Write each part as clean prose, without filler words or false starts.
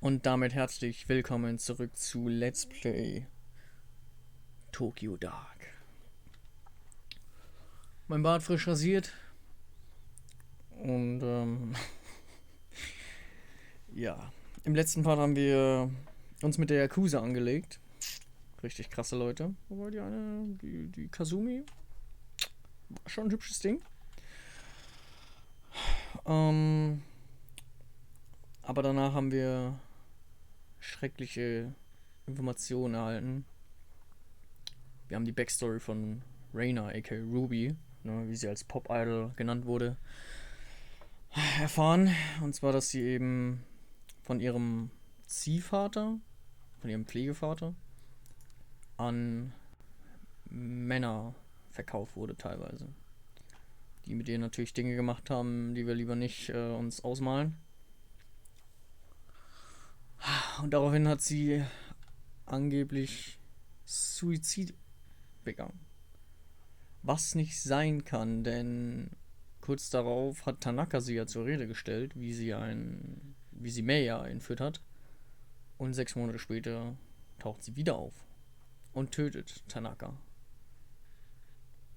Und damit herzlich willkommen zurück zu Let's Play Tokyo Dark. Mein Bart frisch rasiert. Und ja, im letzten Part haben wir uns mit der Yakuza angelegt. Richtig krasse Leute. Wobei die Kazumi, war schon ein hübsches Ding. Aber danach haben wir schreckliche Informationen erhalten. Wir haben die Backstory von Reina, aka Ruby, ne, wie sie als Pop-Idol genannt wurde, erfahren. Und zwar, dass sie eben von ihrem Ziehvater, von ihrem Pflegevater, an Männer verkauft wurde teilweise. Die mit ihr natürlich Dinge gemacht haben, die wir lieber nicht uns ausmalen. Und daraufhin hat sie angeblich Suizid begangen. Was nicht sein kann, denn kurz darauf hat Tanaka sie ja zur Rede gestellt, wie sie Meiya entführt hat. Und 6 Monate später taucht sie wieder auf und tötet Tanaka.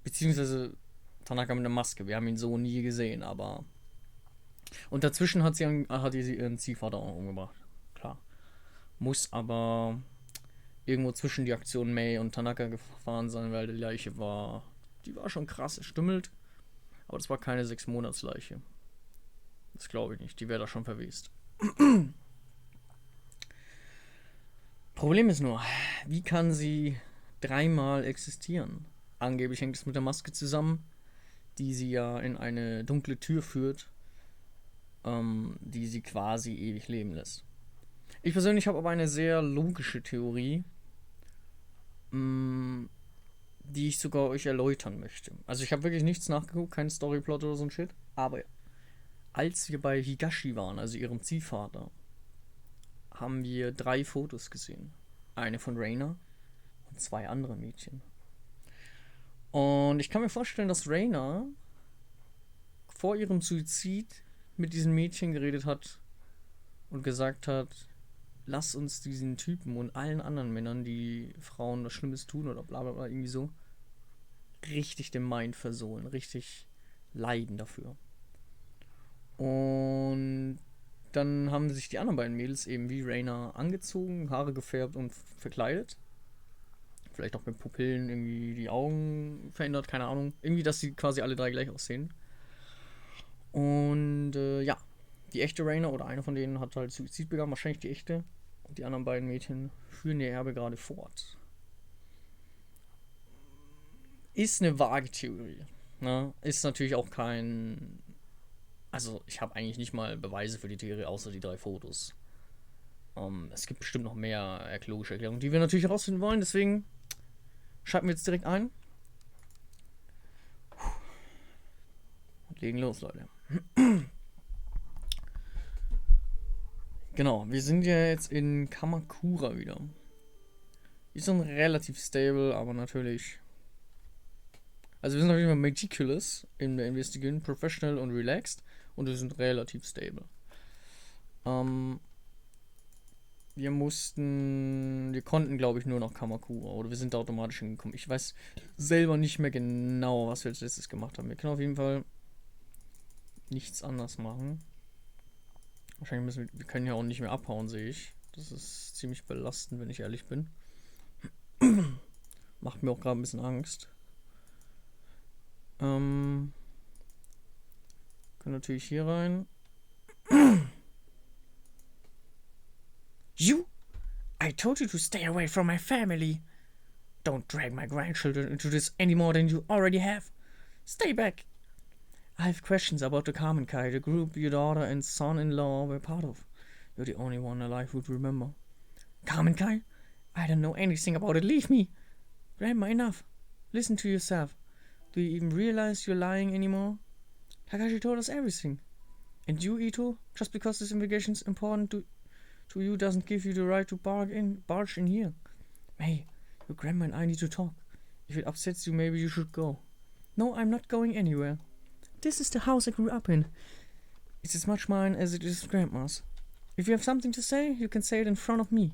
Beziehungsweise Tanaka mit einer Maske. Wir haben ihn so nie gesehen, aber... Und dazwischen hat sie ihren Ziehvater auch umgebracht. Klar. Muss aber irgendwo zwischen die Aktion Mei und Tanaka gefahren sein, weil die Leiche war schon krass erstümmelt. Aber das war keine 6-Monats-Leiche. Das glaube ich nicht. Die wäre da schon verwest. Problem ist nur, wie kann sie 3-mal existieren? Angeblich hängt es mit der Maske zusammen, die sie ja in eine dunkle Tür führt, die sie quasi ewig leben lässt. Ich persönlich habe aber eine sehr logische Theorie, die ich sogar euch erläutern möchte. Also ich habe wirklich nichts nachgeguckt, kein Storyplot oder so ein Shit, aber als wir bei Higashi waren, also ihrem Ziehvater, haben wir 3 Fotos gesehen. Eine von Reina und 2 andere Mädchen. Und ich kann mir vorstellen, dass Reina vor ihrem Suizid mit diesen Mädchen geredet hat und gesagt hat, lass uns diesen Typen und allen anderen Männern, die Frauen was Schlimmes tun oder bla bla bla, irgendwie so, richtig den Mind versohlen, richtig leiden dafür. Und dann haben sich die anderen beiden Mädels eben wie Reina angezogen, Haare gefärbt und verkleidet. Vielleicht auch mit Pupillen irgendwie die Augen verändert, keine Ahnung. Irgendwie, dass sie quasi alle 3 gleich aussehen. Und ja, die echte Reina oder eine von denen hat halt Suizid begangen, wahrscheinlich die echte. Und die anderen beiden Mädchen führen ihr Erbe gerade fort. Ist eine vage Theorie. Ne? Ist natürlich auch kein... Also ich habe eigentlich nicht mal Beweise für die Theorie, außer die 3 Fotos. Es gibt bestimmt noch mehr logische Erklärungen, die wir natürlich herausfinden wollen. Deswegen schalten wir jetzt direkt ein. Und legen los, Leute. Genau, wir sind ja jetzt in Kamakura wieder. Die sind relativ stable, aber natürlich... Also wir sind auf jeden Fall meticulous in der Investigation, professional und relaxed. Und wir sind relativ stable. Wir konnten, glaube ich, nur nach Kamakura. Oder wir sind da automatisch hingekommen. Ich weiß selber nicht mehr genau, was wir als letztes gemacht haben. Wir können auf jeden Fall nichts anders machen. Wahrscheinlich wir können ja auch nicht mehr abhauen, sehe ich. Das ist ziemlich belastend, wenn ich ehrlich bin. Macht mir auch gerade ein bisschen Angst. Können natürlich hier rein. You! I told you to stay away from my family. Don't drag my grandchildren into this any more than you already have. Stay back. I have questions about the Kamenkai, the group your daughter and son-in-law were part of. You're the only one alive who'd remember. Kamenkai? I don't know anything about it. Leave me. Grandma, enough. Listen to yourself. Do you even realize you're lying anymore? Takashi told us everything. And you, Ito, just because this investigation's important to you doesn't give you the right to barge in here. May, your grandma and I need to talk. If it upsets you, maybe you should go. No, I'm not going anywhere. This is the house I grew up in. It's as much mine as it is grandma's. If you have something to say, you can say it in front of me.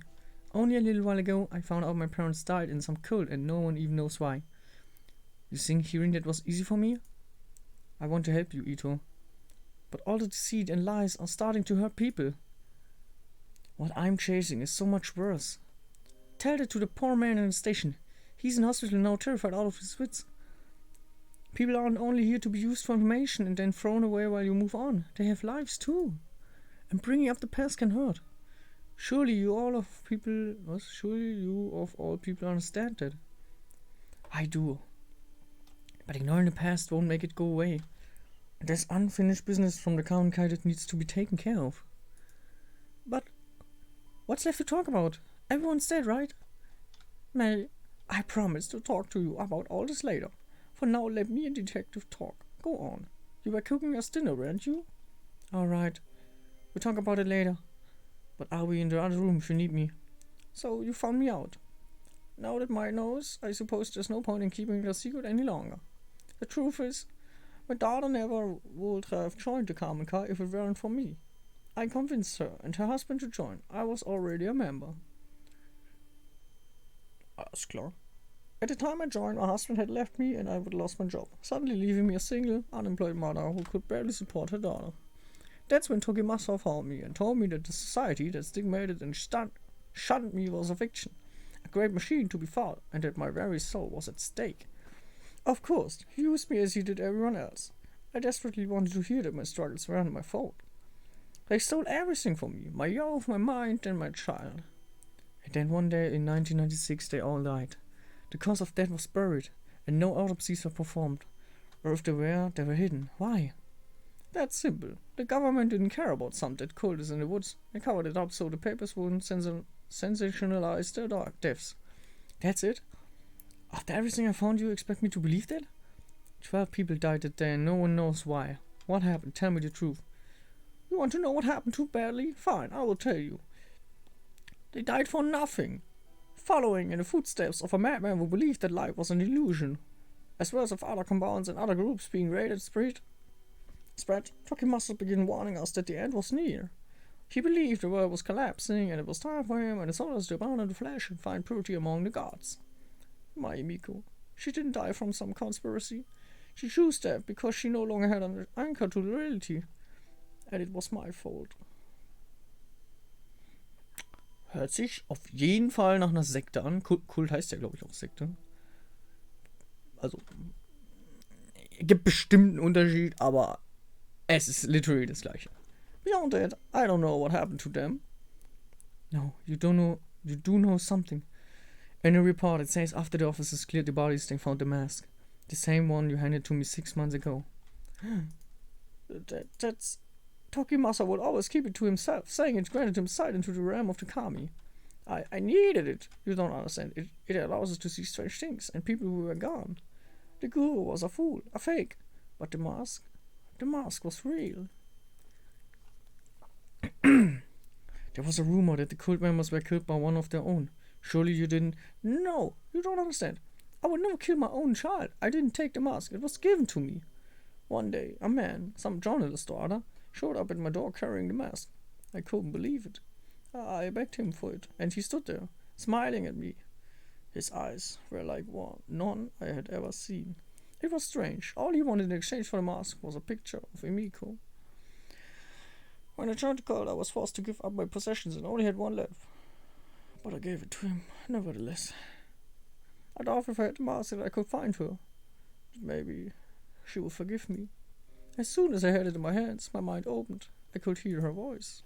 Only a little while ago, I found out my parents died in some cult and no one even knows why. You think hearing that was easy for me? I want to help you, Ito. But all the deceit and lies are starting to hurt people. What I'm chasing is so much worse. Tell that to the poor man in the station. He's in hospital now, terrified out of his wits. People aren't only here to be used for information and then thrown away while you move on. They have lives too. And bringing up the past can hurt. Surely you of all people understand that. I do. But ignoring the past won't make it go away. And there's unfinished business from the Kindheit that needs to be taken care of. But what's left to talk about? Everyone's dead, right? May, I promise to talk to you about all this later. For now, let me and Detective talk. Go on. You were cooking us dinner, weren't you? Alright. We'll talk about it later. But I'll be in the other room if you need me. So, you found me out. Now that Mike knows, I suppose there's no point in keeping the secret any longer. The truth is, my daughter never would have joined the Kawana if it weren't for me. I convinced her and her husband to join. I was already a member. Alles klar. At the time I joined, my husband had left me and I would lost my job, suddenly leaving me a single, unemployed mother who could barely support her daughter. That's when Tokimasa found me and told me that the society that stigmatized and shunned me was a fiction, a great machine to be fought, and that my very soul was at stake. Of course, he used me as he did everyone else. I desperately wanted to hear that my struggles weren't my fault. They stole everything from me, my youth, my mind, and my child. And then one day in 1996 they all died. The cause of death was buried, and no autopsies were performed. Or if they were hidden. Why? That's simple. The government didn't care about some dead cultists in the woods. They covered it up so the papers wouldn't sensationalize their dark deaths. That's it? After everything I found, you expect me to believe that? 12 people died that day and no one knows why. What happened? Tell me the truth. You want to know what happened too badly? Fine, I will tell you. They died for nothing, following in the footsteps of a madman who believed that life was an illusion. As well as of other compounds and other groups being raided spread, Tokimasa began warning us that the end was near. He believed the world was collapsing and it was time for him and his orders to abandon the flesh and find purity among the gods. My Emiko, she didn't die from some conspiracy. She chose that because she no longer had an anchor to reality. And it was my fault. Hört sich auf jeden Fall nach einer Sekte an. Kult heißt ja, glaube ich, auch Sekte. Also, gibt bestimmt einen Unterschied, aber es ist literally das gleiche. Beyond that, I don't know what happened to them. No, you don't know. You do know something. In a report, it says after the officers cleared the bodies, they found the mask. The same one you handed to me 6 months ago. That's... Tokimasa would always keep it to himself, saying it granted him sight into the realm of the kami. I needed it. You don't understand. It allows us to see strange things and people who were gone. The guru was a fool, a fake. But the mask was real. There was a rumor that the cult members were killed by one of their own. Surely you didn't... No, you don't understand. I would never kill my own child. I didn't take the mask. It was given to me. One day, a man, some journalist or other, showed up at my door carrying the mask. I couldn't believe it. I begged him for it, and he stood there, smiling at me. His eyes were like none I had ever seen. It was strange. All he wanted in exchange for the mask was a picture of Emiko. When I joined the cult, I was forced to give up my possessions and only had one left. But I gave it to him, nevertheless. I thought if I had the mask that I could find her. Maybe she would forgive me. As soon as I had it in my hands, my mind opened. I could hear her voice.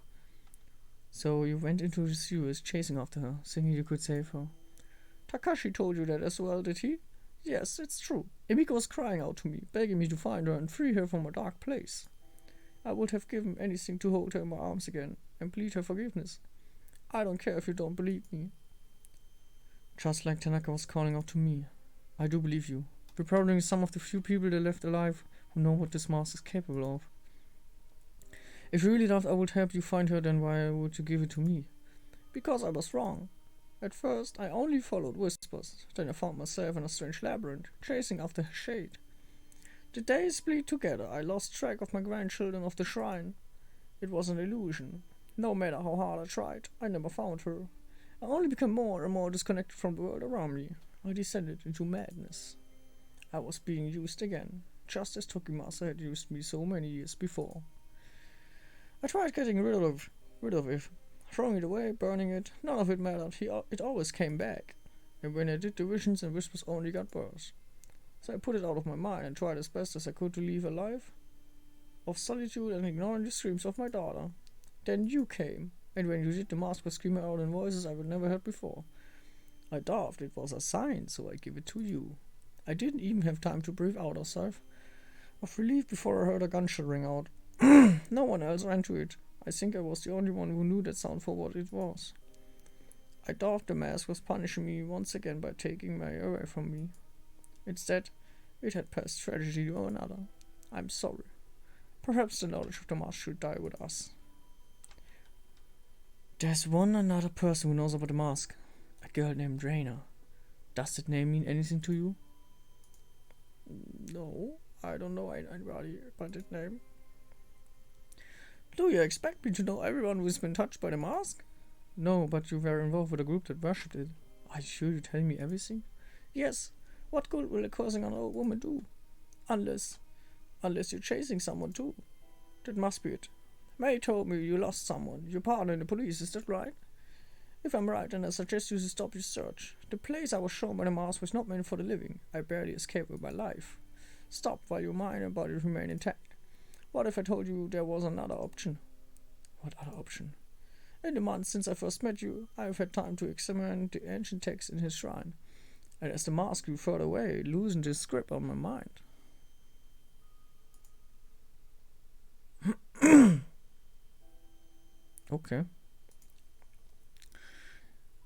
So you went into the sewers chasing after her, thinking you could save her. Takashi told you that as well, did he? Yes, it's true. Emiko was crying out to me, begging me to find her and free her from a dark place. I would have given anything to hold her in my arms again and plead her forgiveness. I don't care if you don't believe me. Just like Tanaka was calling out to me. I do believe you. You're probably some of the few people that left alive who know what this mask is capable of. If you really thought I would help you find her, then why would you give it to me? Because I was wrong. At first, I only followed whispers. Then I found myself in a strange labyrinth, chasing after her shade. The days bleed together. I lost track of my grandchildren of the shrine. It was an illusion. No matter how hard I tried, I never found her. I only became more and more disconnected from the world around me. I descended into madness. I was being used again, just as Tokimasa had used me so many years before. I tried getting rid of it, throwing it away, burning it. None of it mattered. It always came back. And when I did, the visions and whispers only got worse. So I put it out of my mind and tried as best as I could to live a life of solitude and ignoring the screams of my daughter. Then you came, and when you did, the mask was screaming out in voices I would never heard before. I thought it was a sign, so I gave it to you. I didn't even have time to breathe out a sigh of relief before I heard a gunshot ring out. No one else ran to it. I think I was the only one who knew that sound for what it was. I thought the mask was punishing me once again by taking me away from me. Instead, it had passed tragedy to another. I'm sorry. Perhaps the knowledge of the mask should die with us. There's one another person who knows about the mask. A girl named Reina. Does that name mean anything to you? No, I don't know anybody by that name. Do you expect me to know everyone who's been touched by the mask? No, but you were involved with a group that worshipped it. Are you sure you're telling me everything? Yes. What good will cursing an old woman do? Unless you're chasing someone too. That must be it. May told me you lost someone, your partner in the police, is that right? If I'm right, then I suggest you to stop your search. The place I was shown by the mask was not meant for the living. I barely escaped with my life. Stop while your mind and body remain intact. What if I told you there was another option? What other option? In the months since I first met you, I have had time to examine the ancient text in his shrine. And as the mask grew further away, it loosened its grip on my mind. Okay.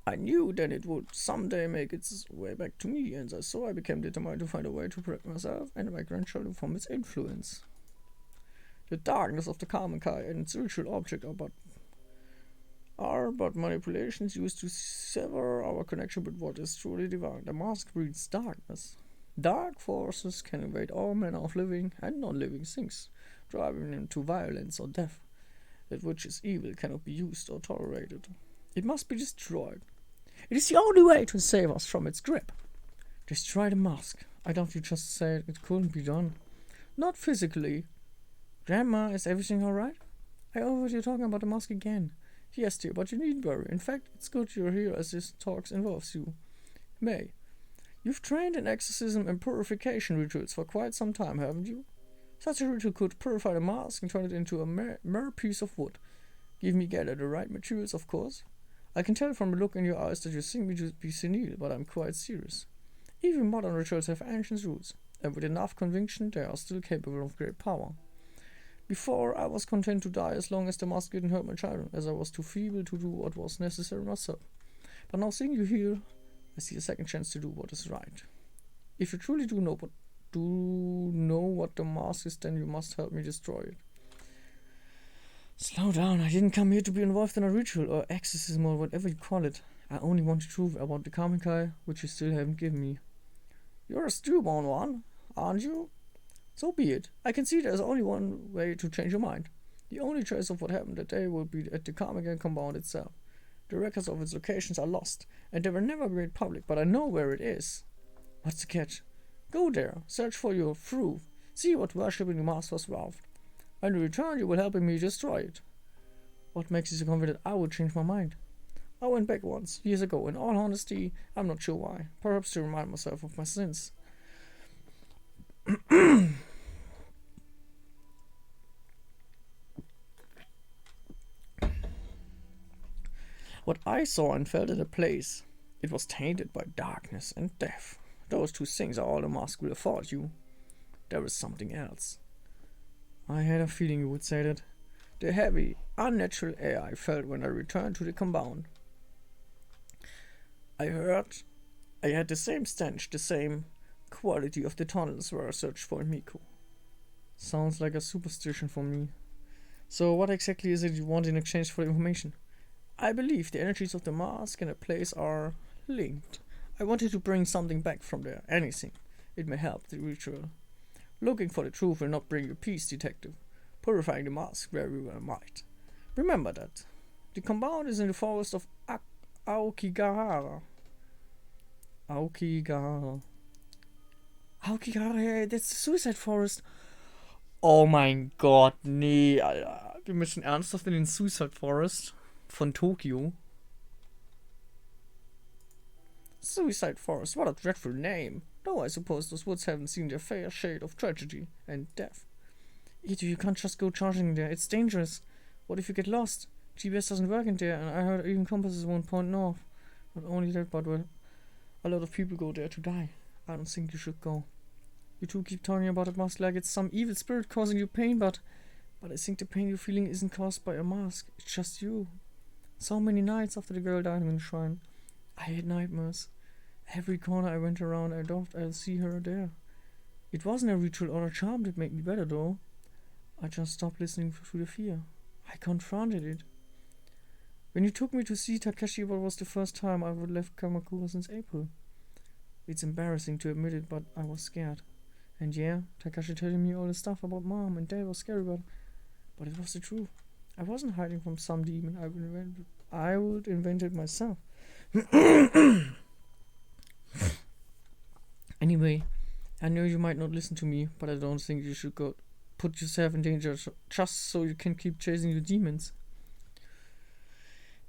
I knew that it would someday make its way back to me, and so I became determined to find a way to protect myself and my grandchildren from its influence. The darkness of the Kamen and its ritual object are but manipulations used to sever our connection with what is truly divine. The mask breeds darkness. Dark forces can invade all manner of living and non-living things, driving them to violence or death. That which is evil cannot be used or tolerated. It must be destroyed. It is the only way to save us from its grip. Destroy the mask. I thought you just said it couldn't be done. Not physically. Grandma, is everything alright? I overheard you talking about the mask again. Yes, dear, but you needn't worry. In fact, it's good you're here as this talk involves you. May, you've trained in exorcism and purification rituals for quite some time, haven't you? Such a ritual could purify the mask and turn it into a mere piece of wood. Give me gather the right materials, of course. I can tell from the look in your eyes that you think me to be senile, but I'm quite serious. Even modern rituals have ancient roots, and with enough conviction they are still capable of great power. Before, I was content to die as long as the mask didn't hurt my children, as I was too feeble to do what was necessary myself. But now seeing you here, I see a second chance to do what is right. If you truly do know what the mask is, then you must help me destroy it. Slow down, I didn't come here to be involved in a ritual or exorcism or whatever you call it. I only want the truth about the Kamikai, which you still haven't given me. You're a stillborn one, aren't you? So be it. I can see there's only one way to change your mind. The only trace of what happened that day will be at the Kamikai compound itself. The records of its locations are lost, and they were never made public, but I know where it is. What's the catch? Go there, search for your proof, see what worshipping the mask was worth. When you return, you will help me destroy it. What makes you so confident I will change my mind? I went back once, years ago. In all honesty, I'm not sure why. Perhaps to remind myself of my sins. What I saw and felt in the place, it was tainted by darkness and death. Those two things are all the mask will afford you. There is something else. I had a feeling you would say that. The heavy, unnatural air I felt when I returned to the compound. I had the same stench, the same quality of the tunnels where I searched for Miko. Sounds like a superstition for me. So what exactly is it you want in exchange for the information? I believe the energies of the mask and the place are linked. I wanted to bring something back from there, anything. It may help the ritual. Looking for the truth will not bring you peace, detective. Purifying the mask very well might. Remember that. The compound is in the forest of Aokigahara. Aokigahara. Aokigahara, yeah, that's the suicide forest. Oh mein Gott, nee, Alter. Wir müssen ernsthaft in den Suicide Forest von Tokio. Suicide Forest, what a dreadful name. No, I suppose those woods haven't seen their fair shade of tragedy and death. Ito, you can't just go charging there, it's dangerous. What if you get lost? GPS doesn't work in there, and I heard even compasses won't point north. Not only that, but well, a lot of people go there to die. I don't think you should go. You two keep talking about a mask like it's some evil spirit causing you pain, but I think the pain you're feeling isn't caused by a mask. It's just you. So many nights after the girl died in the shrine, I had nightmares. Every corner I went around, I thought I'll see her there. It wasn't a ritual or a charm that made me better, though. I just stopped listening to the fear. I confronted it. When you took me to see Takeshi, what was the first time I would left Kamakura since April? It's embarrassing to admit it, but I was scared. And yeah, Takashi telling me all the stuff about mom and dad was scary, but it was the truth. I wasn't hiding from some demon I would invent it myself. Anyway, I know you might not listen to me, but I don't think you should go put yourself in danger just so you can keep chasing your demons.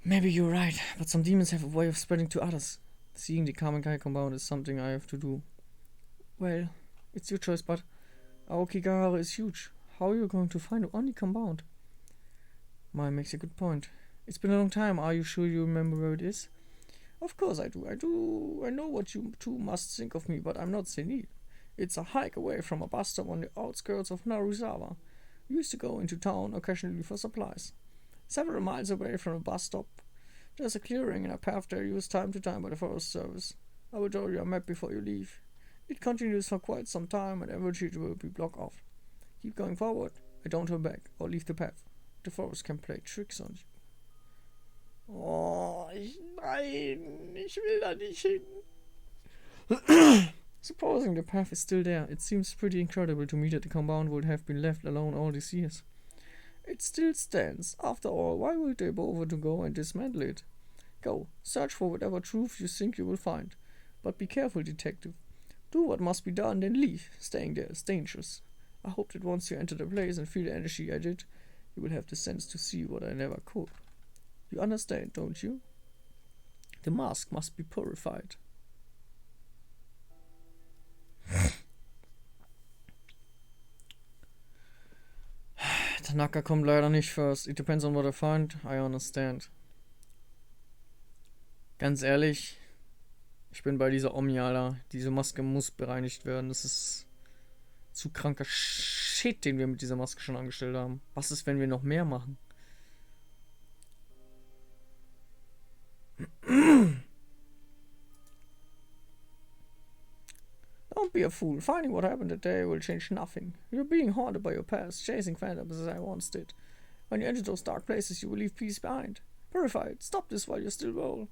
Maybe you're right, but some demons have a way of spreading to others. Seeing the Kamenkai compound is something I have to do. Well, it's your choice, but Aokigahara is huge. How are you going to find only compound? Maya makes a good point. It's been a long time. Are you sure you remember where it is? Of course I do. I know what you two must think of me, but I'm not senile. It's a hike away from a bus stop on the outskirts of Narusawa. We used to go into town occasionally for supplies. Several miles away from the bus stop, there's a clearing and a path there used time to time by the Forest Service. I will draw you a map before you leave. It continues for quite some time and eventually will be blocked off. Keep going forward, and don't turn back or leave the path. The forest can play tricks on you. Oh, nein, ich will da nicht hin. Supposing the path is still there, it seems pretty incredible to me that the compound would have been left alone all these years. It still stands. After all, why would they bother to go and dismantle it? Go, search for whatever truth you think you will find. But be careful, detective. Do what must be done, then leave. Staying there is dangerous. I hope that once you enter the place and feel the energy I did, you will have the sense to see what I never could. You understand, don't you? The mask must be purified. Tanaka kommt leider nicht first. It depends on what I find. I understand. Ganz ehrlich, ich bin bei dieser Omi, Alter. Diese Maske muss bereinigt werden. Das ist zu kranker Shit, den wir mit dieser Maske schon angestellt haben. Was ist, wenn wir noch mehr machen? Don't be a fool. Finding what happened that day will change nothing. You're being haunted by your past, chasing phantoms as I once did. When you enter those dark places, you will leave peace behind. Purify it. Stop this while you're still well.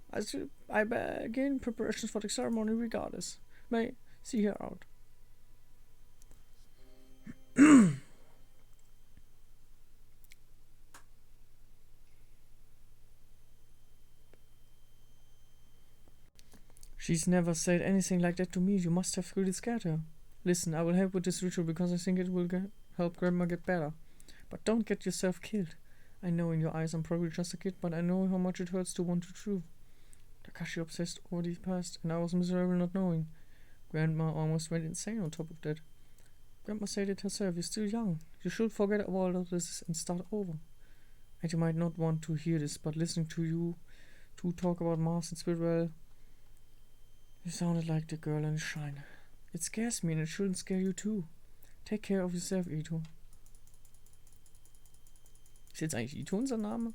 I begin preparations for the ceremony regardless. May see her out. She's never said anything like that to me. You must have really scared her. Listen, I will help with this ritual because I think it will help Grandma get better. But don't get yourself killed. I know in your eyes I'm probably just a kid, but I know how much it hurts to want the truth. Takashi obsessed over the past, and I was miserable not knowing. Grandma almost went insane on top of that. Grandma said it herself, you're still young. You should forget all of this and start over. And you might not want to hear this, but listening to you two talk about Mars and spirit, well, you sounded like the girl in the shrine. It scares me and it shouldn't scare you too. Take care of yourself, Ito. Ist jetzt eigentlich Ito unser Name?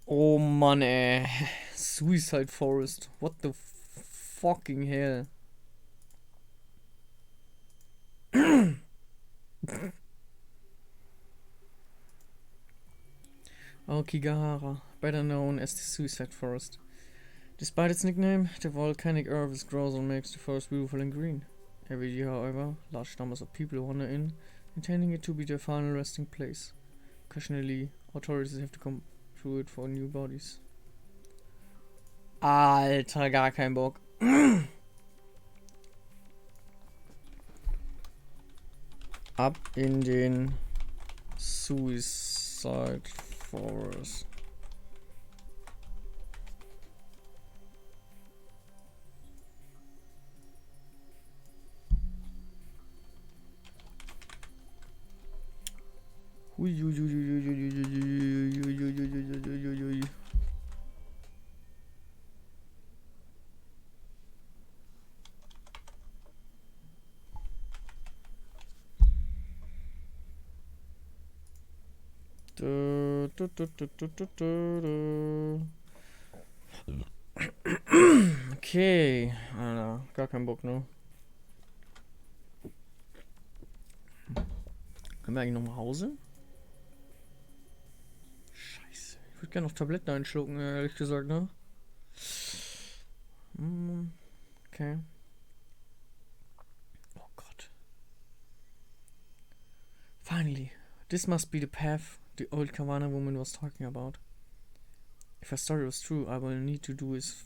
Oh Mann, ey. Suicide Forest. What the fucking hell? Aokigahara, better known as the Suicide Forest. Despite its nickname, the volcanic earth is grows and makes the forest beautiful and green. Every year, however, large numbers of people wander in, intending it to be their final resting place. Occasionally, authorities have to come through it for new bodies. Alter, gar kein Bock. Ab in den Suicide Forest. Okay, Alter, gar kein Bock, ne? Können wir eigentlich noch nach Hause? Scheiße, ich würde gerne noch Tabletten einschlucken, ehrlich gesagt, ne? Okay. Oh Gott. Finally, this must be the path the old Kawana woman was talking about. If her story was true, all I need to do is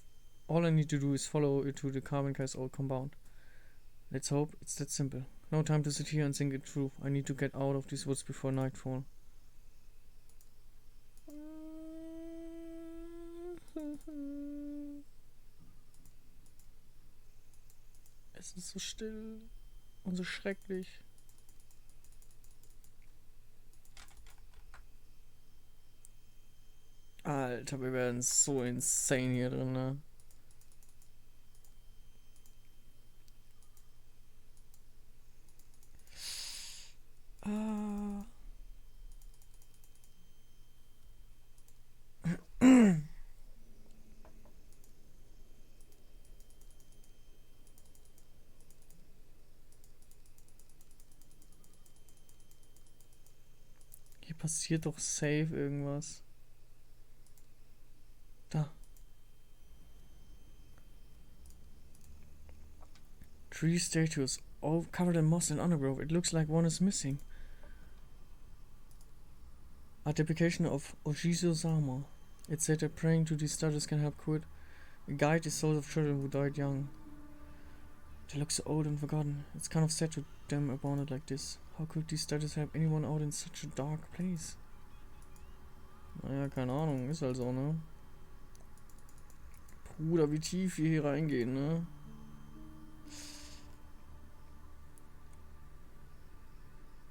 follow it to the carbon guy's old compound. Let's hope it's that simple. No time to sit here and think it through. I need to get out of these woods before nightfall. Es ist so still und so schrecklich. Alter, wir werden so insane hier drin, ne? Hier passiert doch safe irgendwas. Da. Three statues, all covered in moss and undergrowth. It looks like one is missing. A depiction of Oshizo-sama. It said that praying to these statues can help quit. Guide the souls of children who died young. They look so old and forgotten. It's kind of sad to them about it like this. How could these statues help anyone out in such a dark place? Naja, keine Ahnung, ist halt so, ne? Bruder, wie tief wir hier reingehen, ne?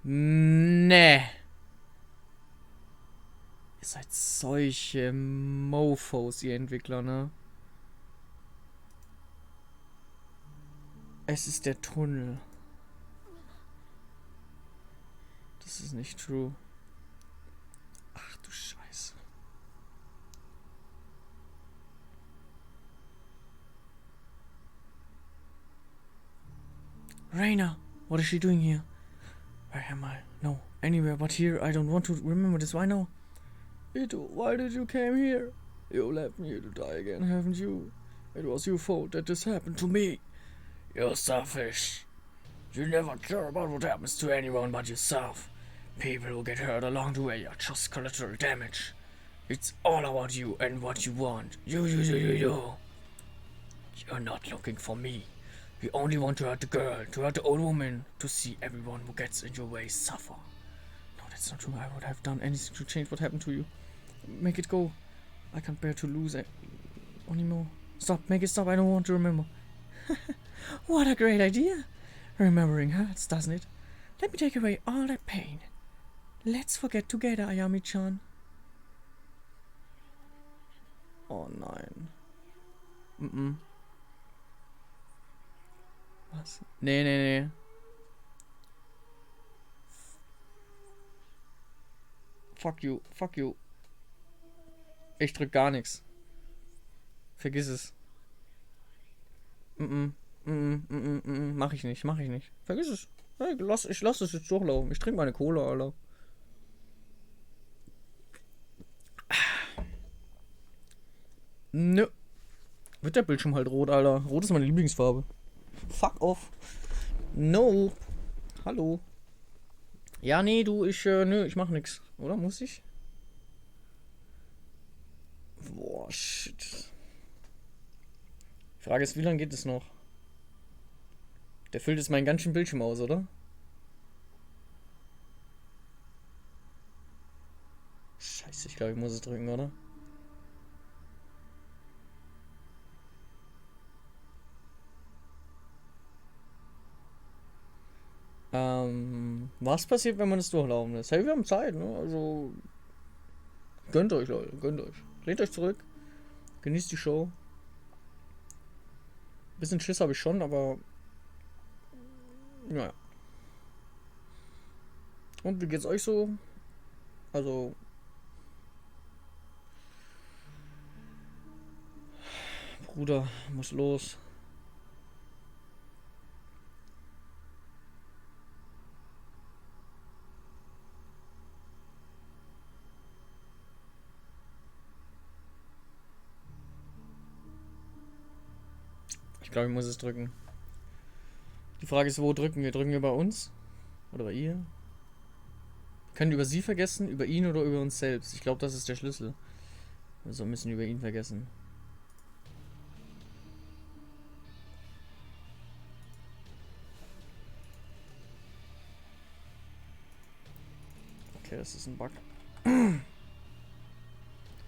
Nee. Ihr seid solche Mofos, ihr Entwickler, ne? Es ist der Tunnel. Das ist nicht true. Ach du Scheiße. Reina, what is she doing here? Where am I? No, anywhere but here. I don't want to remember this. Why now? Why did you come here? You left me to die again, haven't you? It was your fault that this happened to me. You're selfish. You never care about what happens to anyone but yourself. People who get hurt along the way are just collateral damage. It's all about you and what you want. You. You're not looking for me. You only want to hurt the girl, to hurt the old woman, to see everyone who gets in your way suffer. No, that's not true. I would have done anything to change what happened to you. Make it go. I can't bear to lose it anymore. Stop, make it stop. I don't want to remember. What a great idea. Remembering hurts, doesn't it? Let me take away all that pain. Let's forget together, Ayami-chan. Oh nein. Was? Nee. Fuck you. Ich drück gar nichts. Vergiss es. Mach ich nicht. Vergiss es. Hey, ich lass es jetzt durchlaufen. Ich trinke meine Cola, Alter. Nö. wird der Bildschirm halt rot, Alter. Rot ist meine Lieblingsfarbe. Fuck off. No. Hallo. Ja, nee, du, ich mach nix. Oder? Muss ich? Boah, shit. Die Frage ist, wie lange geht es noch? Der füllt jetzt meinen ganzen Bildschirm aus, oder? Scheiße, ich glaube, ich muss es drücken, oder? Was passiert, wenn man es durchlaufen lässt? Hey, wir haben Zeit, ne? Also, gönnt euch, Leute, gönnt euch. Lehnt euch zurück, genießt die Show. Bisschen Schiss habe ich schon, aber naja. Und wie geht's euch so? Also, Bruder, muss los. Ich glaube, ich muss es drücken. Die Frage ist, wo drücken wir? Drücken wir bei uns? Oder bei ihr? Wir können über sie vergessen, über ihn oder über uns selbst. Ich glaube, das ist der Schlüssel. Also müssen wir über ihn vergessen. Okay, das ist ein Bug. Wir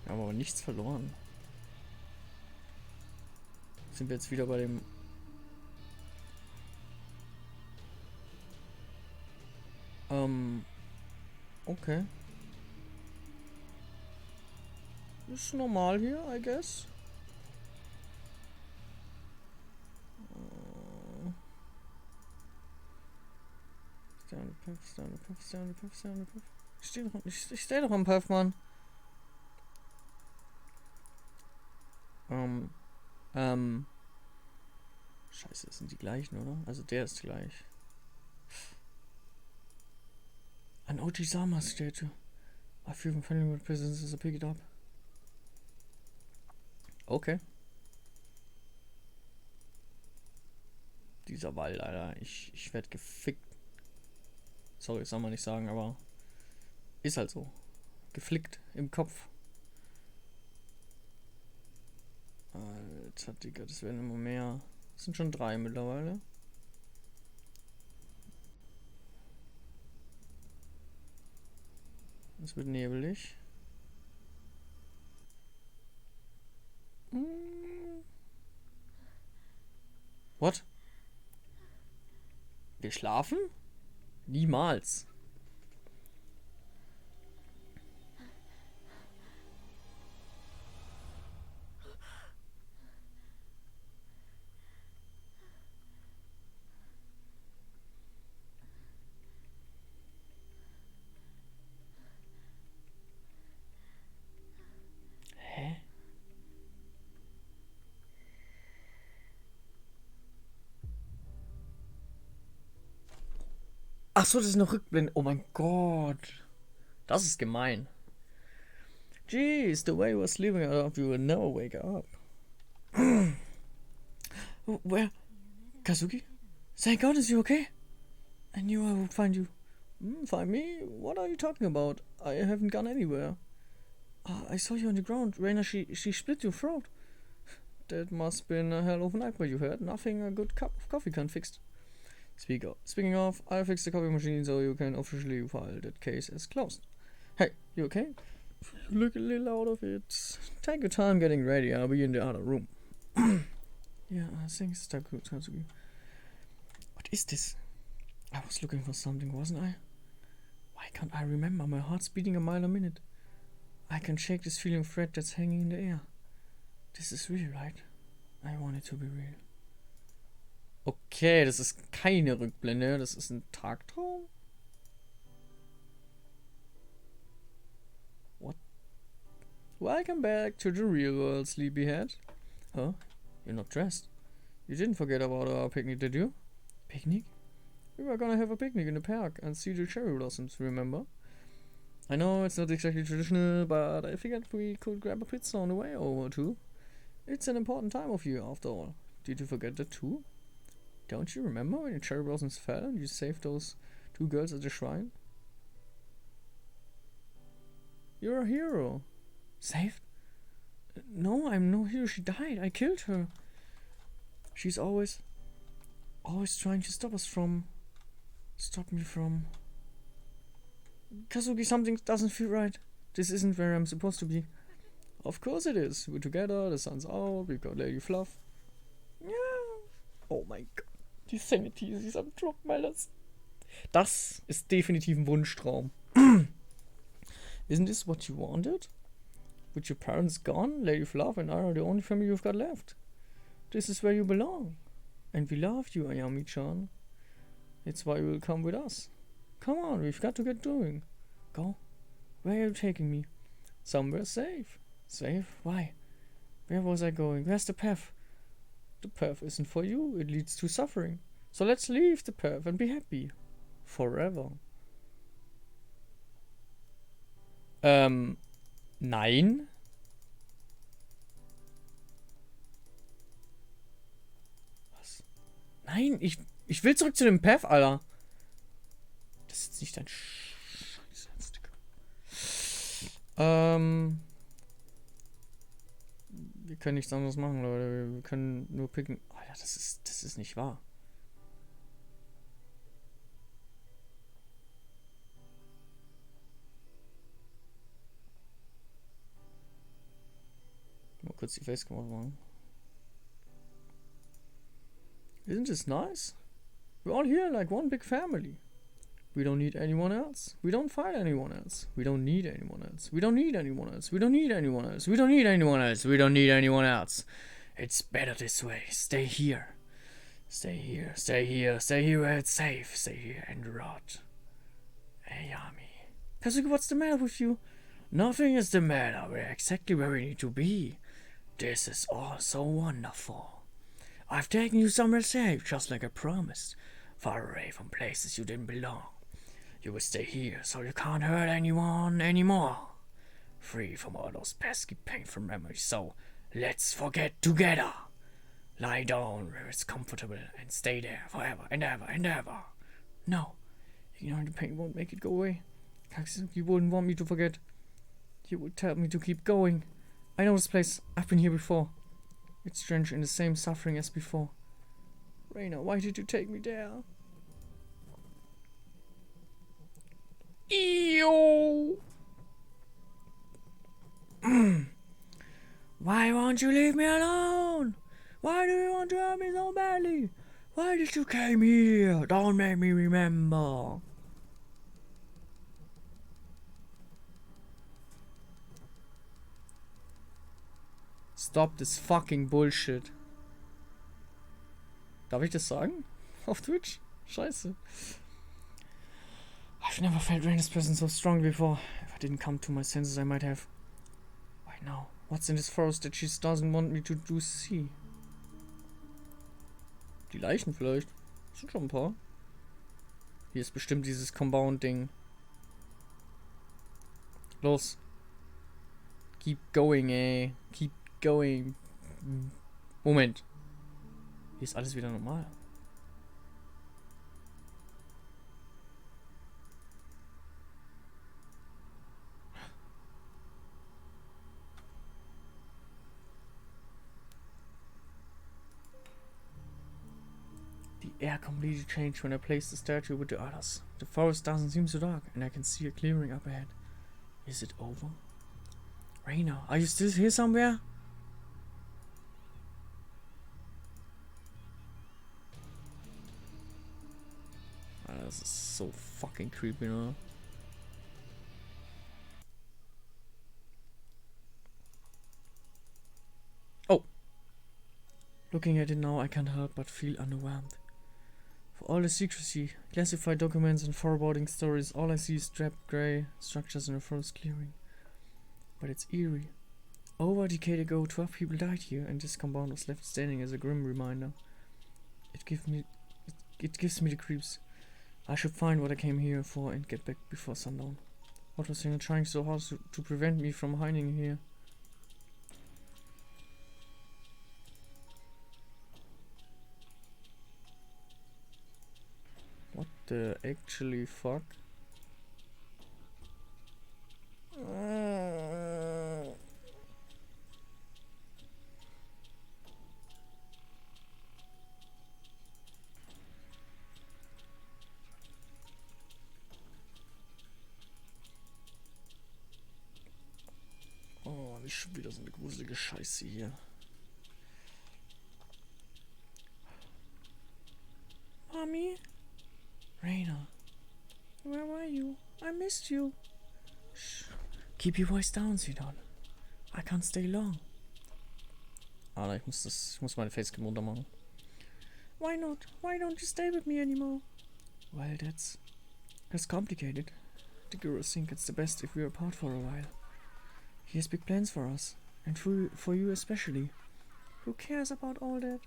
haben aber nichts verloren. Sind wir jetzt wieder bei dem... Okay. Ist normal hier, I guess. Ich steh doch am Puff, Mann. Scheiße, das sind die gleichen, oder? Also der ist gleich. An Aokigahara Statue. I feel familiar with presence as I pick it up. Okay. Dieser Wald, Alter. Ich werde gefickt. Sorry, das soll man nicht sagen, aber ist halt so. Geflickt im Kopf. Alter, Digga, das werden immer mehr. Das sind schon 3 mittlerweile. Es wird nebelig. What? Wir schlafen? Niemals. Hä? Ach so, das ist eine Rückblende. Oh mein Gott. Das ist gemein. Jeez, the way you were sleeping, I thought you would never wake up. Where? Kazuki? Thank God, is you okay? I knew I would find you. Find me? What are you talking about? I haven't gone anywhere. I saw you on the ground. Reina, she split your throat. That must have been a hell of a nightmare you had. Nothing a good cup of coffee can fix. Speaking of, I'll fix the coffee machine so you can officially file that case as closed. Hey, you okay? You look a little out of it. Take your time getting ready. I'll be in the other room. Yeah, I think it's time to Kazuki. What is this? I was looking for something, wasn't I? Why can't I remember? My heart's beating a mile a minute. I can shake this feeling of thread that's hanging in the air. This is real, right? I want it to be real. Okay, das ist keine Rückblende, das ist ein Tagtraum. What? Welcome back to the real world, sleepyhead. Huh? You're not dressed. You didn't forget about our picnic, did you? Picnic? We were gonna have a picnic in the park and see the cherry blossoms, remember? I know it's not exactly traditional, but I figured we could grab a pizza on the way over too. It's an important time of year, after all. Did you forget that too? Don't you remember when your cherry blossoms fell and you saved those 2 girls at the shrine? You're a hero. Saved? No, I'm no hero. She died. I killed her. She's always trying to stop me from... Kazuki, something doesn't feel right. This isn't where I'm supposed to be. Of course it is. We're together, the sun's out, we got Lady Fluff. Yeah. Oh mein Gott. Die Sanity, sie ist am Droppen, alles. Das ist definitiv ein Wunschtraum. Isn't this what you wanted? With your parents gone, Lady Fluff and I are the only family you've got left. This is where you belong. And we love you, Ayami-chan. It's why you will come with us. Come on, we've got to get doing. Go? Where are you taking me? Somewhere safe. Safe? Why? Where was I going? Where's the path? The path isn't for you, it leads to suffering. So let's leave the path and be happy. Forever. Nein. Was? Nein, ich will zurück zu dem Path, Alter. Das ist jetzt nicht dein Scheiß, wir können nichts anderes machen, Leute. Wir können nur picken. Alter, das ist nicht wahr. Mal kurz die Facecam machen. Isn't this nice? We're all here like one big family. We don't need anyone else. We don't fight anyone else. We don't need anyone else. We don't need anyone else. We don't need anyone else. We don't need anyone else. We don't need anyone else. It's better this way. Stay here. Stay here. Stay here. Stay here where it's safe. Stay here and rot. Ayami. Kazuki, what's the matter with you? Nothing is the matter. We're exactly where we need to be. This is all so wonderful. I've taken you somewhere safe, just like I promised. Far away from places you didn't belong. You will stay here, so you can't hurt anyone anymore. Free from all those pesky, painful memories, so let's forget together. Lie down where it's comfortable and stay there forever and ever and ever. No, ignoring the pain won't make it go away. You wouldn't want me to forget. You would tell me to keep going. I know this place. I've been here before. It's drenched in the same suffering as before. Reina, why did you take me there? Ew! Why won't you leave me alone? Why do you want to hurt me so badly? Why did you came here? Don't make me remember. Stop this fucking bullshit. Darf ich das sagen? Auf Twitch? Scheiße. I've never felt Reina's presence so strongly before. If I didn't come to my senses, I might have. Why now? What's in this forest that she doesn't want me to see? Die Leichen vielleicht. Das sind schon ein paar. Hier ist bestimmt dieses Compound-Ding. Los. Keep going, ey. Keep going. Moment. Hier ist alles wieder normal. The air completely changed when I placed the statue with the others. The forest doesn't seem so dark, and I can see a clearing up ahead. Is it over? Reina, are you still here somewhere? Das ist so fucking creepy, ne? Oh! Looking at it now, I can't help but feel underwhelmed. For all the secrecy, classified documents and foreboding stories, all I see is draped grey structures in a forest clearing. But it's eerie. Over a decade ago, 12 people died here, and this compound was left standing as a grim reminder. It gives me the creeps. I should find what I came here for and get back before sundown. What was Reina trying so hard to prevent me from hiding here? the actually fuck? Oh, nicht schon wieder so eine gruselige Scheiße hier. Mommy? Reina? Where were you? I missed you. Shh. Keep your voice down, sweetheart. I can't stay long. Ah, ich muss meine Facecam runter machen. Why not? Why don't you stay with me anymore? Well, that's complicated. The girls think it's the best if we're apart for a while. He has big plans for us, and for you especially. Who cares about all that?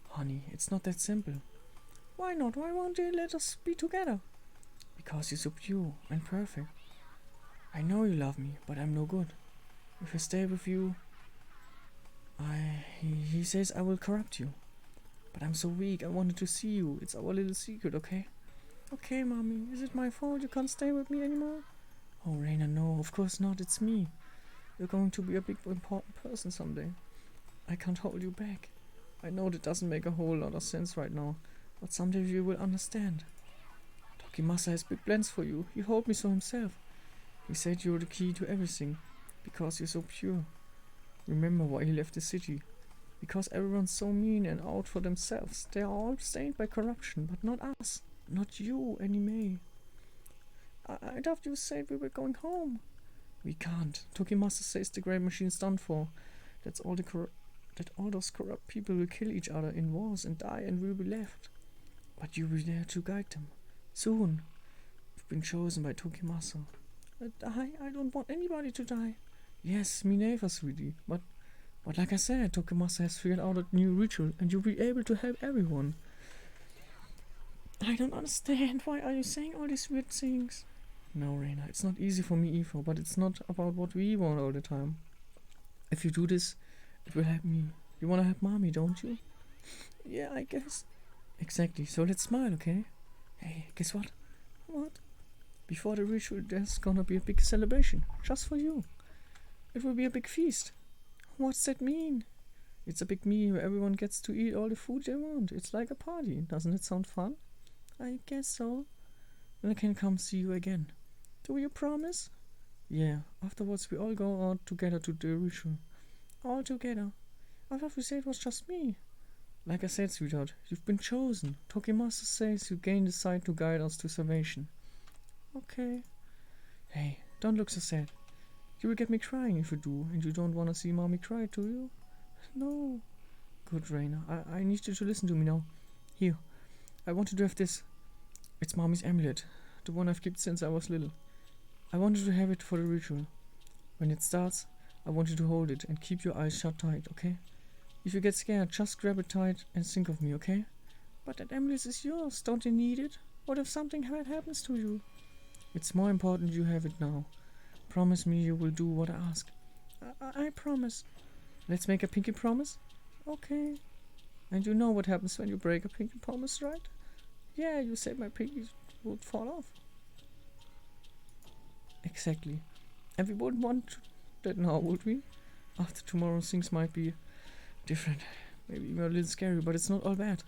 Honey, it's not that simple. Why not? Why won't you let us be together? Because you're so pure and perfect. I know you love me, but I'm no good. If I stay with you, he says I will corrupt you. But I'm so weak, I wanted to see you. It's our little secret, okay? Okay, Mommy, is it my fault you can't stay with me anymore? Oh, Reina, no, of course not, it's me. You're going to be a big important person someday. I can't hold you back. I know that doesn't make a whole lot of sense right now, but someday you will understand. Tokimasa has big plans for you. He told me so himself. He said you're the key to everything, because you're so pure. Remember why he left the city. Because everyone's so mean and out for themselves. They are all stained by corruption, but not us. Not you, anime. I thought you said we were going home. We can't. Tokimasa says the great machine's done for. That all those corrupt people will kill each other in wars and die and we'll be left. But you'll be there to guide them. Soon. You've been chosen by Tokimasa. I don't want anybody to die. Yes, me neither, sweetie. But like I said, Tokimasa has figured out a new ritual and you'll be able to help everyone. I don't understand. Why are you saying all these weird things? No, Reina, it's not easy for me either, but it's not about what we want all the time. If you do this, it will help me. You wanna help Mommy, don't you? Yeah, I guess. Exactly, so let's smile, okay? Hey, guess what? What? Before the ritual, there's gonna be a big celebration, just for you. It will be a big feast. What's that mean? It's a big meal where everyone gets to eat all the food they want. It's like a party. Doesn't it sound fun? I guess so. Then I can come see you again. Do you promise? Yeah, afterwards we all go out together to the ritual. All together? I thought we said it was just me. Like I said, sweetheart, you've been chosen. Tokimasa says you gain the sight to guide us to salvation. Okay. Hey, don't look so sad. You will get me crying if you do, and you don't want to see Mommy cry, do you? No. Good, Reina. I need you to listen to me now. Here, I wanted to have this. It's Mommy's amulet, the one I've kept since I was little. I wanted to have it for the ritual. When it starts, I want you to hold it and keep your eyes shut tight, okay? If you get scared, just grab it tight and think of me, okay? But that amulet is yours, don't you need it? What if something bad happens to you? It's more important you have it now. Promise me you will do what I ask. I promise. Let's make a pinky promise? Okay. And you know what happens when you break a pinky promise, right? Yeah, you said my pinky would fall off. Exactly. And we wouldn't want that now, would we? After tomorrow things might be different. Maybe even a little scary, but it's not all bad.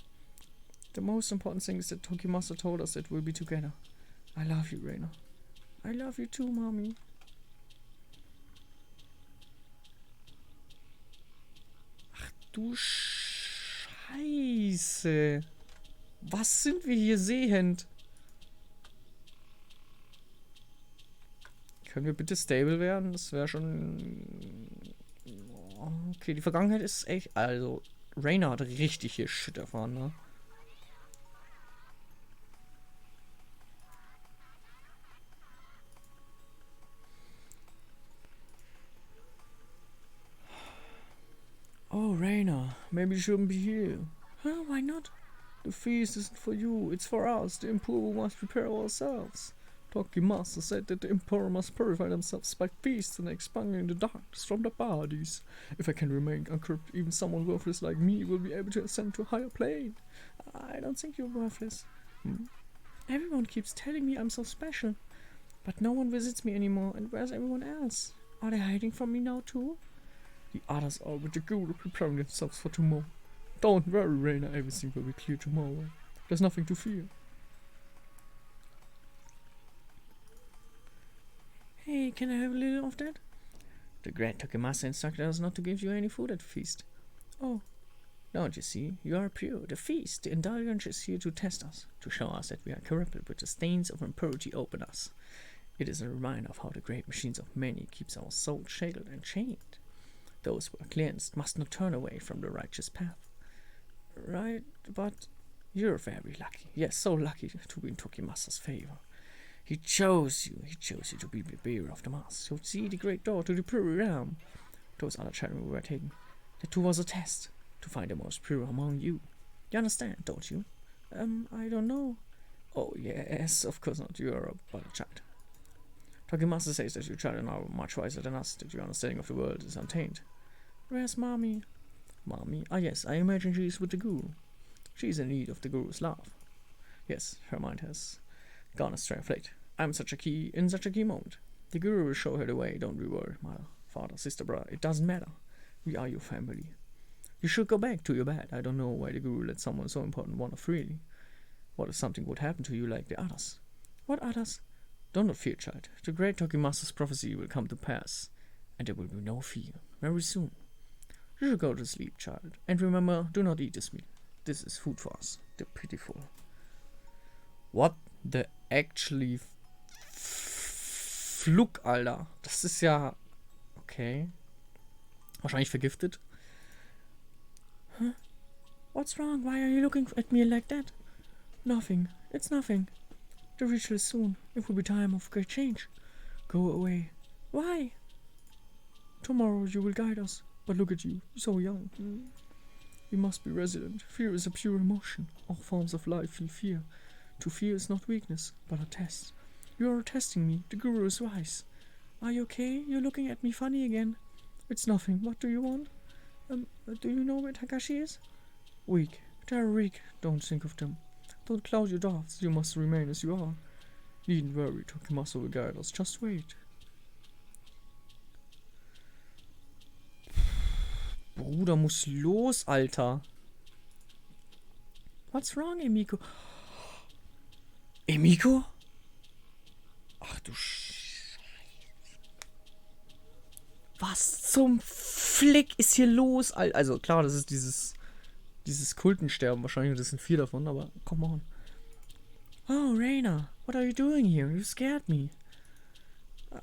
The most important thing is that Tokimasa told us that we'll be together. I love you, Reina. I love you too, Mommy. Ach du Scheiße. Was sind wir hier sehend? Können wir bitte stable werden? Das wäre schon... Okay, die Vergangenheit ist echt... Also, Reina hat richtig hier Shit erfahren, ne? Oh, Reina, maybe you shouldn't be here. Huh, why not? The feast isn't for you, it's for us. The Emperor must prepare ourselves. Tokimasa said that the Emperor must purify themselves by feasts and expunging the darkness from their bodies. If I can remain uncorrupt, even someone worthless like me will be able to ascend to a higher plane. I don't think you're worthless. Everyone keeps telling me I'm so special, but no one visits me anymore, and where's everyone else? Are they hiding from me now too? The others are with the guru preparing themselves for tomorrow. Don't worry, Reina, everything will be clear tomorrow. There's nothing to fear. Hey, can I have a little of that? The great Tokimasa instructed us not to give you any food at the feast. Oh, don't you see? You are pure. The feast, the indulgence is here to test us, to show us that we are corrupted with the stains of impurity open us. It is a reminder of how the great machines of many keeps our souls shackled and chained. Those who are cleansed must not turn away from the righteous path. Right, but you're very lucky. Yes, so lucky to be in Tokimasa's favor. He chose you to be the bearer of the mask. So see the great door to the pure realm. Those other children we were taking. That too was a test, to find the most pure among you. You understand, don't you? I don't know. Oh yes, of course not, you are but a child. Tokimasa says that your children are much wiser than us, that your understanding of the world is untainted. Where's Mommy? Mommy? Ah yes, I imagine she is with the guru. She is in need of the guru's love. Yes, her mind has gone astray of late. I'm in such a key moment. The guru will show her the way, don't be worried, mother, father, sister, brother. It doesn't matter. We are your family. You should go back to your bed. I don't know why the guru let someone so important wander freely. What if something would happen to you like the others? What others? Do not fear, child. The great Tokimasa's prophecy will come to pass, and there will be no fear, very soon. You should go to sleep, child. And remember, do not eat this meal. This is food for us, the pitiful. What the actually Fluck, Alter. Das ist ja... Okay. Wahrscheinlich vergiftet. Huh? What's wrong? Why are you looking at me like that? Nothing. It's nothing. The ritual is soon. It will be time of great change. Go away. Why? Tomorrow you will guide us. But look at you, so young. You must be resilient. Fear is a pure emotion. All forms of life feel fear. To fear is not weakness, but a test. You are testing me. The guru is wise. Are you okay? You're looking at me funny again. It's nothing. What do you want? Do you know where Takashi is? Weak. They're weak. Don't think of them. Don't close your doors. You must remain as you are. Needn't worry. Tokimasa will guide us. Just wait. Bruder, muss los, Alter. What's wrong, Emiko? Emiko? Ach du Scheiße. Was zum Flick ist hier los, Alter? Also klar, das ist dieses Kultensterben wahrscheinlich. Das sind 4 davon, aber come on. Oh, Reina, what are you doing here? You scared me.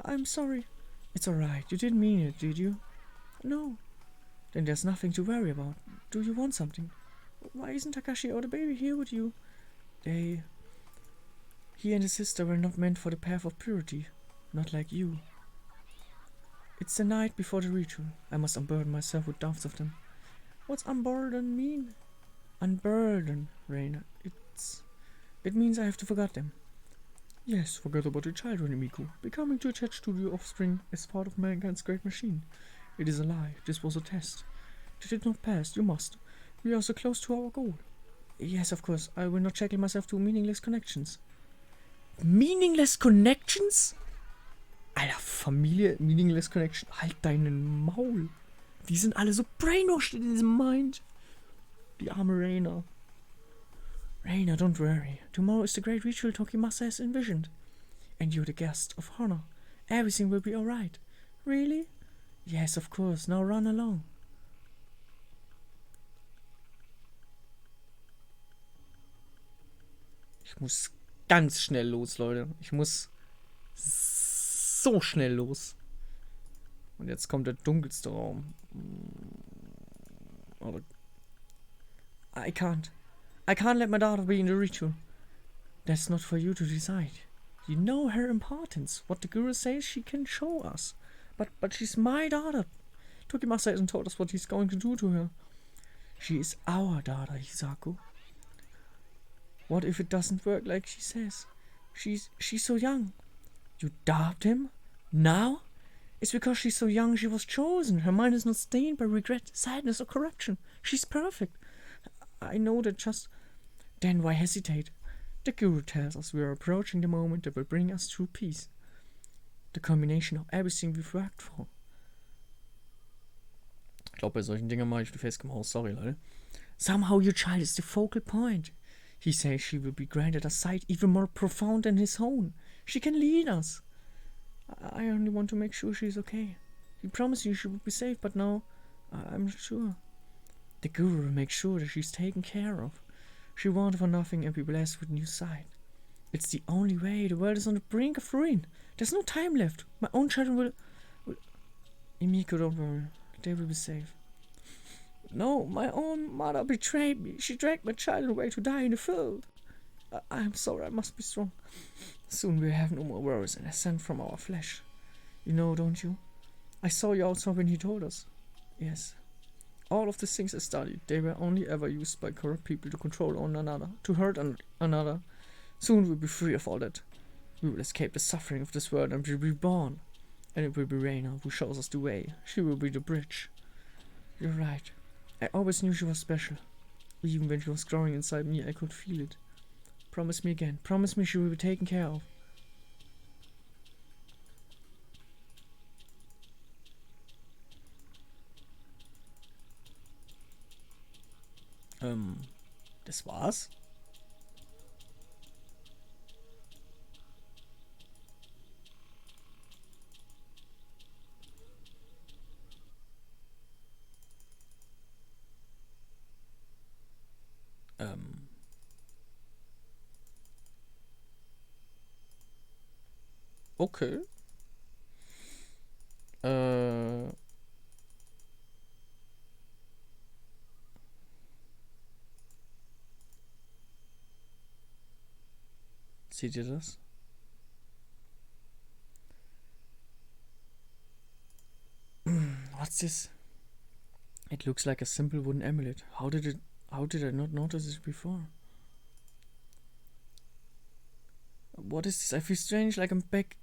I'm sorry. It's alright. You didn't mean it, did you? No. Then there's nothing to worry about. Do you want something? Why isn't Takashi or the baby here with you? He and his sister were not meant for the path of purity. Not like you. It's the night before the ritual. I must unburden myself with doubts of them. What's unburden mean? Unburden, Reina. It means I have to forget them. Yes, forget about the children, Emiko. Becoming too attached to the offspring is part of mankind's great machine. It is a lie. This was a test. It did not pass. You must. We are so close to our goal. Yes, of course. I will not shackle myself to meaningless connections. Meaningless connections? Alter, Familie, meaningless connection. Halt deinen Maul. Die sind alle so brainwashed in diesem Mind. Die arme Reina. Reina, don't worry. Tomorrow is the great ritual Tokimasa has envisioned. And you're the guest of honor. Everything will be alright. Really? Yes, of course. Now run along. Ich muss ganz schnell los, Leute. Ich muss so schnell los. Und jetzt kommt der dunkelste Raum. I can't let my daughter be in the ritual. That's not for you to decide. You know her importance. What the guru says she can show us. But she's my daughter. Tokimasa hasn't told us what he's going to do to her. She is our daughter, Hisaku. What if it doesn't work like she says? She's so young. You doubt him? Now? It's because she's so young she was chosen. Her mind is not stained by regret, sadness, or corruption. She's perfect. I know that just... Then why hesitate? The guru tells us we are approaching the moment that will bring us true peace. The combination of everything we've worked for. Ich glaube, bei solchen Dingen mache ich festgemacht. Oh, sorry, Leute. Somehow your child is the focal point. He says she will be granted a sight even more profound than his own. She can lead us. I only want to make sure she's okay. He promised you she would be safe, but now I'm not sure. The guru will make sure that she's taken care of. She won't for nothing and be blessed with new sight. It's the only way. The world is on the brink of ruin. There's no time left. My own children will... Emiko, don't worry. They will be safe. No, my own mother betrayed me. She dragged my child away to die in the field. I'm sorry, I must be strong. Soon we'll have no more worries and ascend from our flesh. You know, don't you? I saw you outside when he told us. Yes. All of the things I studied, they were only ever used by corrupt people to control one another, to hurt another. Soon we'll be free of all that. We will escape the suffering of this world and be reborn. And it will be Reina who shows us the way. She will be the bridge. You're right. I always knew she was special. Even when she was growing inside me, I could feel it. Promise me again. Promise me she will be taken care of. Das war's? Okay. Seht ihr das? What's this? It looks like a simple wooden amulet. How did I not notice it before? What is this? I feel strange, like I'm back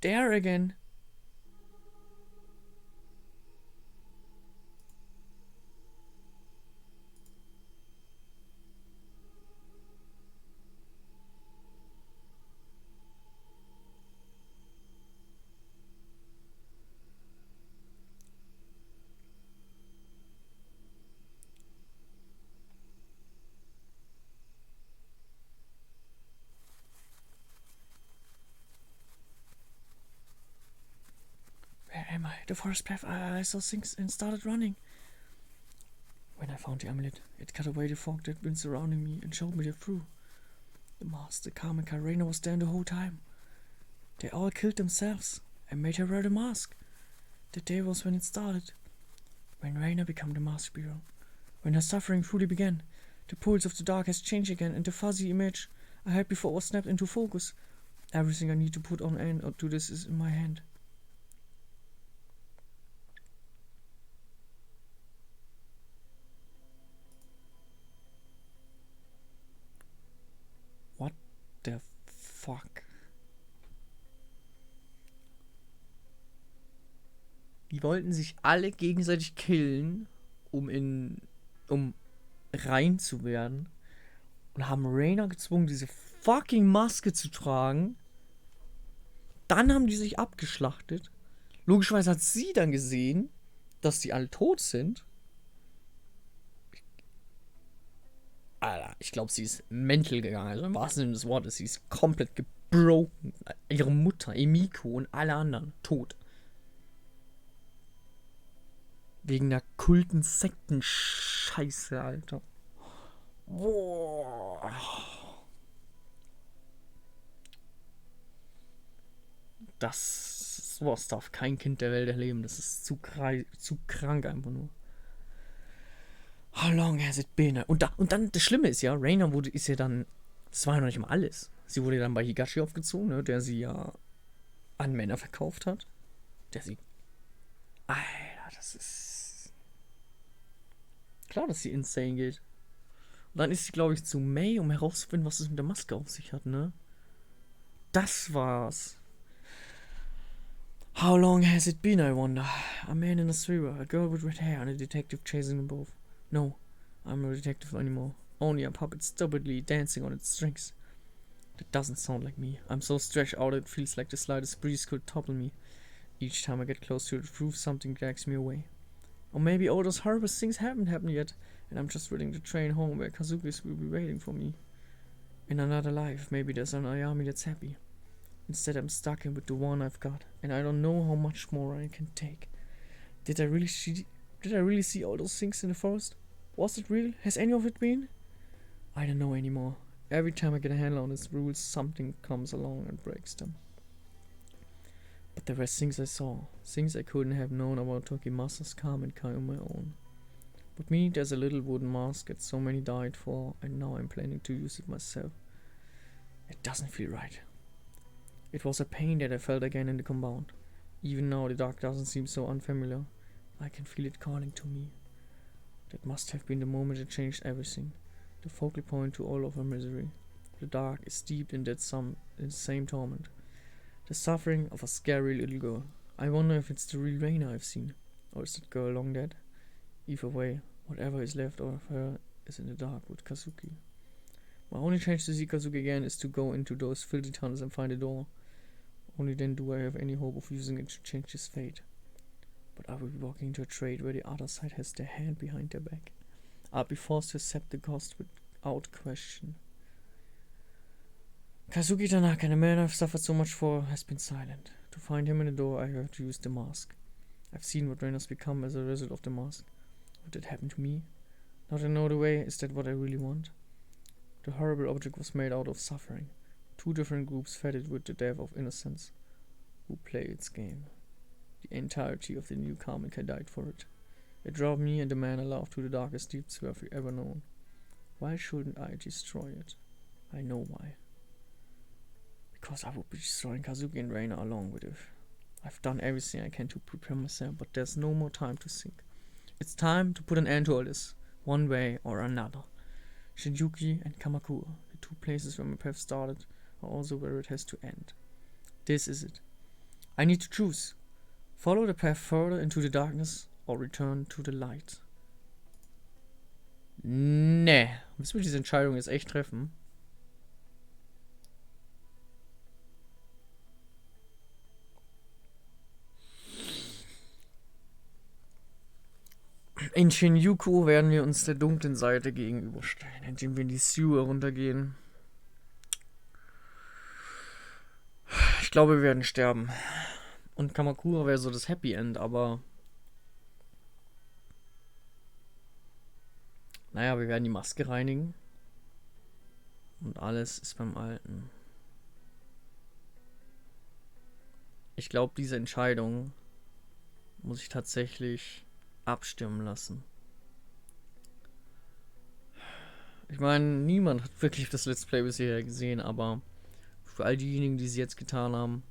there again. Where am I? The forest path. I saw things and started running. When I found the amulet, it cut away the fog that had been surrounding me and showed me the through. The mask, the Kamen Reina was there the whole time. They all killed themselves and made her wear the mask. The day was when it started. When Reina became the mask bearer. When her suffering fully began. The pulse of the dark has changed again and the fuzzy image I had before was snapped into focus. Everything I need to put on end or do this is in my hand. What the fuck? Die wollten sich alle gegenseitig killen, um rein zu werden. Und haben Reina gezwungen, diese fucking Maske zu tragen. Dann haben die sich abgeschlachtet. Logischerweise hat sie dann gesehen, dass die alle tot sind. Alter, ich glaube, sie ist mental gegangen. Also im wahrsten Sinne des Wortes. Sie ist komplett gebroken. Ihre Mutter, Emiko und alle anderen tot. Wegen der Kulten-Sekten-Scheiße, Alter. Boah. Sowas darf kein Kind der Welt erleben. Das ist zu krank einfach nur. How long has it been? Und dann, das Schlimme ist ja, Reina ist ja dann, das war ja noch nicht mal alles. Sie wurde dann bei Higashi aufgezogen, ne, der sie ja an Männer verkauft hat. Alter, das ist klar, dass sie insane geht. Und dann ist sie, glaube ich, zu May, um herauszufinden, was es mit der Maske auf sich hat, ne? Das war's. How long has it been, I wonder? A man in a sweater, a girl with red hair, and a detective chasing them both. No, I'm no detective anymore. Only a puppet stupidly dancing on its strings. That doesn't sound like me. I'm so stretched out it feels like the slightest breeze could topple me. Each time I get close to the truth, something drags me away. Or maybe all those horrible things haven't happened yet, and I'm just waiting the train home where Kazuki will be waiting for me. In another life, maybe there's an Ayami that's happy. Instead, I'm stuck in with the one I've got, and I don't know how much more I can take. Did I really see all those things in the forest? Was it real? Has any of it been? I don't know anymore. Every time I get a handle on its rules, something comes along and breaks them. But there were things I saw, things I couldn't have known about Tokimasa's calm and kind on my own. With me, there's a little wooden mask that so many died for, and now I'm planning to use it myself. It doesn't feel right. It was a pain that I felt again in the compound. Even now, the dark doesn't seem so unfamiliar. I can feel it calling to me. That must have been the moment that changed everything, the focal point to all of our misery. The dark is steeped in the same torment. The suffering of a scary little girl. I wonder if it's the real Reina I've seen, or is that girl long dead? Either way, whatever is left of her is in the dark with Kazuki. My only chance to see Kazuki again is to go into those filthy tunnels and find a door. Only then do I have any hope of using it to change his fate. But I will be walking into a trade where the other side has their hand behind their back. I'll be forced to accept the cost without question. Kazuki Tanaka, the man I've suffered so much for, has been silent. To find him in the door, I have to use the mask. I've seen what Reina's become as a result of the mask. Would it happen to me? Now that I know the way, is that what I really want? The horrible object was made out of suffering. Two different groups fed it with the death of innocence, who play its game. The entirety of the new Kindheit died for it. It drove me and the man I love to the darkest deeps we have ever known. Why shouldn't I destroy it? I know why. Because I would be destroying Kazuki and Reina along with it. I've done everything I can to prepare myself, but there's no more time to think. It's time to put an end to all this, one way or another. Shinjuku and Kamakura, the two places where my path started, are also where it has to end. This is it. I need to choose. Follow the path further into the darkness or return to the light. Nee. Müssen wir diese Entscheidung jetzt echt treffen? In Shinjuku werden wir uns der dunklen Seite gegenüberstellen, indem wir in die Sewer runtergehen. Ich glaube, wir werden sterben. Und Kamakura wäre so das Happy End, aber... Naja, wir werden die Maske reinigen. Und alles ist beim Alten. Ich glaube, diese Entscheidung muss ich tatsächlich abstimmen lassen. Ich meine, niemand hat wirklich das Let's Play bisher gesehen, aber für all diejenigen, die es jetzt getan haben,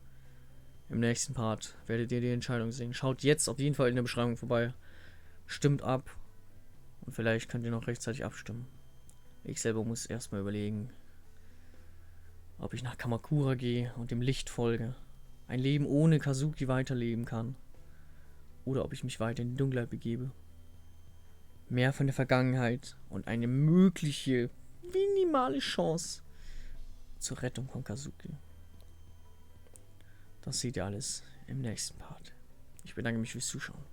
im nächsten Part werdet ihr die Entscheidung sehen. Schaut jetzt auf jeden Fall in der Beschreibung vorbei. Stimmt ab. Und vielleicht könnt ihr noch rechtzeitig abstimmen. Ich selber muss erstmal überlegen, ob ich nach Kamakura gehe und dem Licht folge. Ein Leben ohne Kazuki weiterleben kann. Oder ob ich mich weiter in die Dunkelheit begebe. Mehr von der Vergangenheit und eine mögliche, minimale Chance zur Rettung von Kazuki. Das seht ihr alles im nächsten Part. Ich bedanke mich fürs Zuschauen.